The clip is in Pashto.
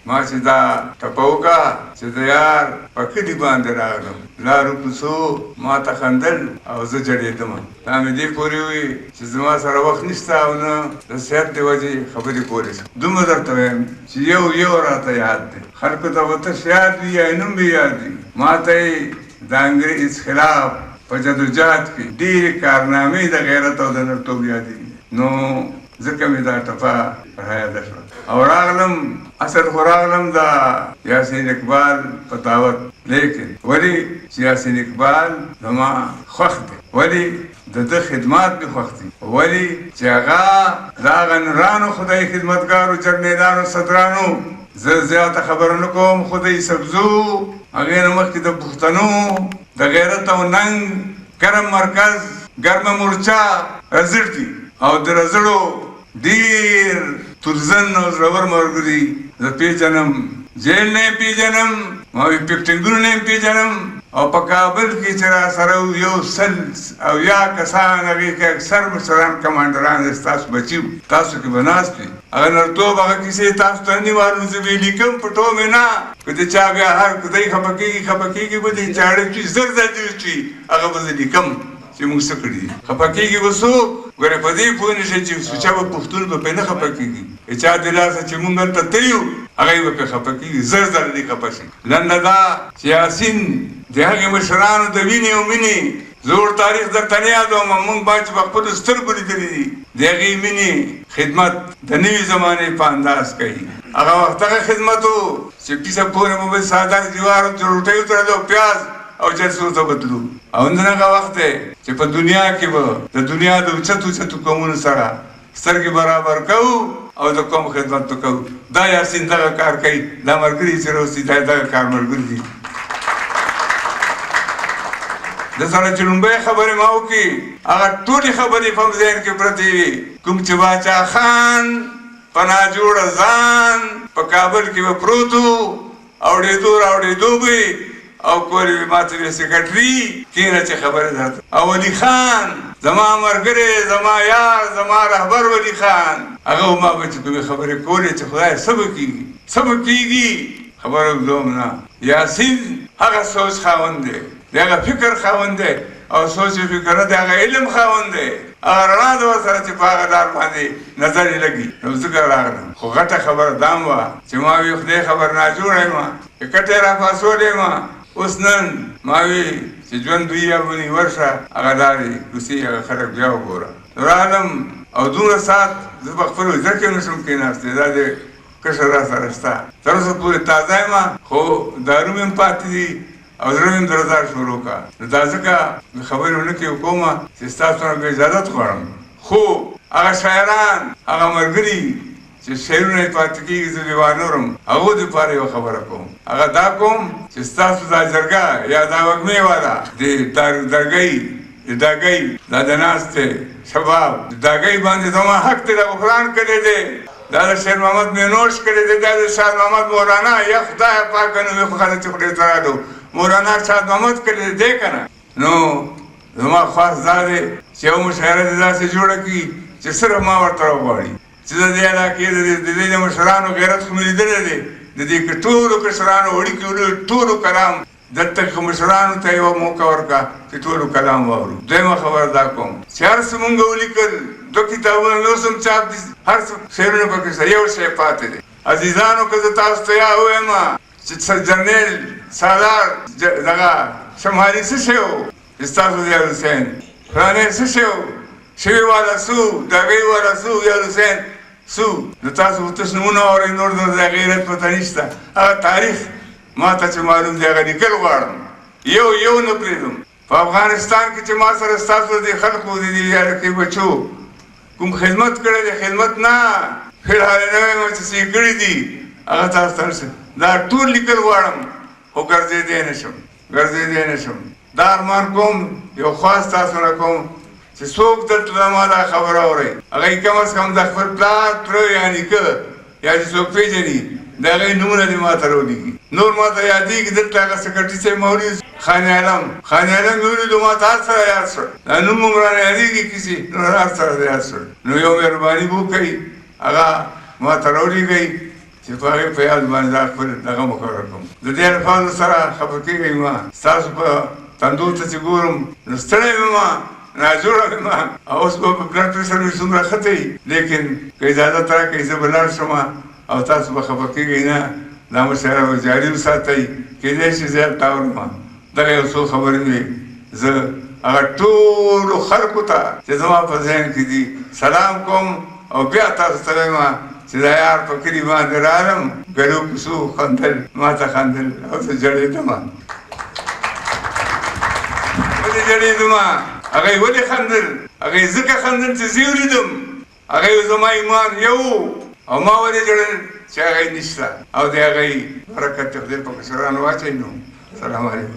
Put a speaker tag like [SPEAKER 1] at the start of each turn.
[SPEAKER 1] ما چې دا ټپوکا چې د یار په کلي باندې راغلم لارو کوڅو ما ته خندل او زه جړېدم. دا مې دې پورې وي چې زما سره وخت نشته او نه د صحت د وجې خبرې کولی شم. دومره درته وایم چې یو راته یاد دی. خلکو ته به تش یاد وي یا نوم به یاد وي. ما ته یې د انګریز خلاف په جدوجهد کې ډېرې کارنامې د غیرت او د نرتوب یادېږي. نو ځکه مې دا ټپه رایاده شوه او راغلم اصل خو راغلم د یاسین اقبال په دعوت. لیکن ولې چې یاسین اقبال زما خوښ دی، ولې د ده خدمات مې خوښ دي، ولې چې هغه د هغه نورانو خدای خدمتګارو جرنیلانو صدرانو زه زیاته خبره نه کوم خو د سبزو هغې نه مخکې د پښتنو د غیرت او ننګ ګرم مرکز ګرمه مورچه رزړ دي او د رزړو ډېر تورزن او زړور ملګري زه پیژنم. جیل نه یې پیژنم، ما وي پکټینګونو نه یې پیژنم او په کابل کې چې را سره یو سل او یا کسان هغې کې اکثر مشران کمانډران ستاسو بچي وو، تاسو کې به ناست وي. هغه نرتوب هغه کیسې تاسو ته نه معلوم، زه به یې لیکم په ټول مې نه. که د چا بیا هر خدای خفه کېږي به دې چاړه چوي زر دې وچوي هغه به زه لیکم چې موږ څه کړي دي. خفه کېږي به څوک ګوره په دې پوه نه شئ چې سوچه به پښتون به پرې نه خفه کېږي. چا د لاسه چې موږ هلته تللي یو هغه به پرې خفه کېږي، زر دې خفه شي. لنډه دا چې یاسین د هغې مشرانو د وینې او مینې زوړ تاریخ درته نه یادوم، موږ باید چې په خپلو سترګو لیدلي دي د هغې مینې خدمت د نوي زمانې په انداز کوي. هغه وخت هغه خدمت و چې کیسه پورې مو به ساده دیوارو ته روټۍ وتړلې او پیاز او جلسو ته بدلو. او نن هغه وخت دی چې په دنیا کې به د دنیا د اوچتو قومونو سره سترګې برابر کوو او د قوم خدمت به کوو. دا یاسین دغه کار کوي، دا ملګري چې روسي دا دغه کار ملګري دي. د سره چې لومبۍ خبرې ما وکړي هغه ټولې خبرې په ذهن کې پرتې وي. کوم چې باچا خان په ناجوړه ځان په کابل کې به پروت و، اوړېدو به او کورې به ماته وې سکرټري کېنه چې خبرې درته. او ولي خان زما ملګری زما یار زما رهبر ولي خان هغه ما به چې کومې خبرې کولې چې خدای څه به کېږي خبره وکړم نه. یاسین هغه سوچ خاوند دی، د هغه فکر خاوند دی او سوچ فکر نه د هغه علم خاوند دی. هغه رڼا د ورسره چې په هغه لار باندې نظر یې لګي. نو ځکه راغلم. خو غټه خبره دا هم وه چې ما وي خدای خبر ناجوړه یم کټې را پاسولی یم. اوس نن ما وي چې ژوند دوی یا ونی ورشه هغه لارې کوڅې هغه خلک بیا وګوره. راغلم او دومره ساعت زه په خپل وزر کې نشم کېناستی، دا د کشر را سره شته. تر اوسه پورې تازه یم خو دارو مې هم پاتې دي او زړه مې درزار شروع کړه. نو دا ځکه خبرې ونه کې وکومه چې ستاسو نه اجازت غواړم. خو هغه شاعران هغه ملګري چې شعرونه یې پاتې کېږي زه دیوانورم هغو دپاره یوه خبره کوم. هغه دا کوم چې ستاسو دا جرګه یا دا وږمې والا د داګۍ دا د ناستې شباب د داګۍ باندې زما حق دی، د غفران کړی دی، دا د شیر محمد مینوش کړی دی، دا د شاه محمد مولانا یا خدای پاکه نومې خو خلک چې خدای ته راډو مولانا شاه محمد کړی دی که نه. نو زما خواست دا دی چې یو مشاعره دې داسې جوړه کړي چې صرف ما ورته راوغواړي چې د دې علاقې د دې مشرانو غیرت خو مې لیدلی دی، د دې که ټولو کشرانو وړوکي ټولو کلام دلته که مشرانو ته یوه موقع ورکړه چې ټولو کلام واورو. دویمه خبره دا کوم چې هر څه مونږ ولیکل 2 کتابونه مې اوس هم چاپ دي، هر څه شعرونه پکې شته، یو شی پاتې دی. عزیزانو که زه تاسو ته یا ووایم چې جرنیل سالار دغه شمالي څه شی و چې ستاسو یار حسین فلانی څه شی و شوي والا سو داګۍ والا سو یار حسین سو د تاسو تاسو نمونه اورئ نور د غیرت پته نشته. هغه تاریخ ما ته چې معلوم دی هغه لیکل غواړم، یو نه پرېږدم. په افغانستان کې چې ما سره ستاسو د خلکو د دې علاقې بچو کوم خدمت کړی دی، خدمت نه فلحال نه وایم چې څه یې کړي دي هغه تاسو ته دا ټول لیکل غواړم خو ګرځېدی نه شم. دا ارمان کوم یو خواست تاسو نه کوم چې څوک دلته زما دا خبره اورئ هغه یې کم از کم د خپل پلار تره یا نیکه یا چې څوک پېژني د هغې نومونه دې ما ته راولیکي. نور ما ته یادېږي دلته هغه سکرټري صاحب مولوي خان عالم مې ولیدو ما ته هر سره یاد شول، دا نوم هم رانه یادېږي کیسې نور هر سره یاد شول. نو یو مهرباني به وکړئ هغه ما ته راولیږئ چې په هغې په یاد باندې دا خپل دغه مقرر کړم. د دې الفاظو سره خفه کېږئ مه. ستاسو په تندو ته چې ګورم نو ستړی مې مه، ناجوړه مې مه، او اوس به بلډ پرېشر مې څومره ښه دی، لیکن که اجازت راکړئ زه به لاړ شم او تاسو به خفه کېږئ نه. دا مشاعره به جاري وساتئ. کېدای شي زه هلته اورم. دغه یو څو خبرې مې زه هغه ټولو خلکو ته چې زما په ذهن کې دي سلام کوم او بیا تاسو ته وایم چې دا یار په کلي باندې رالم، ګلو کوڅو خندل، ما ته خندل او زه جړېدم. ولې جړېدم؟ هغوی ولې خندل؟ هغوی ځکه خندل چې زه یې ولیدم. هغوی زما ایمان یو او ما ولې جړل چې هغوی نشته، او د هغوی برکت خدای په کشرانو واچوي. نو سلام علیکم.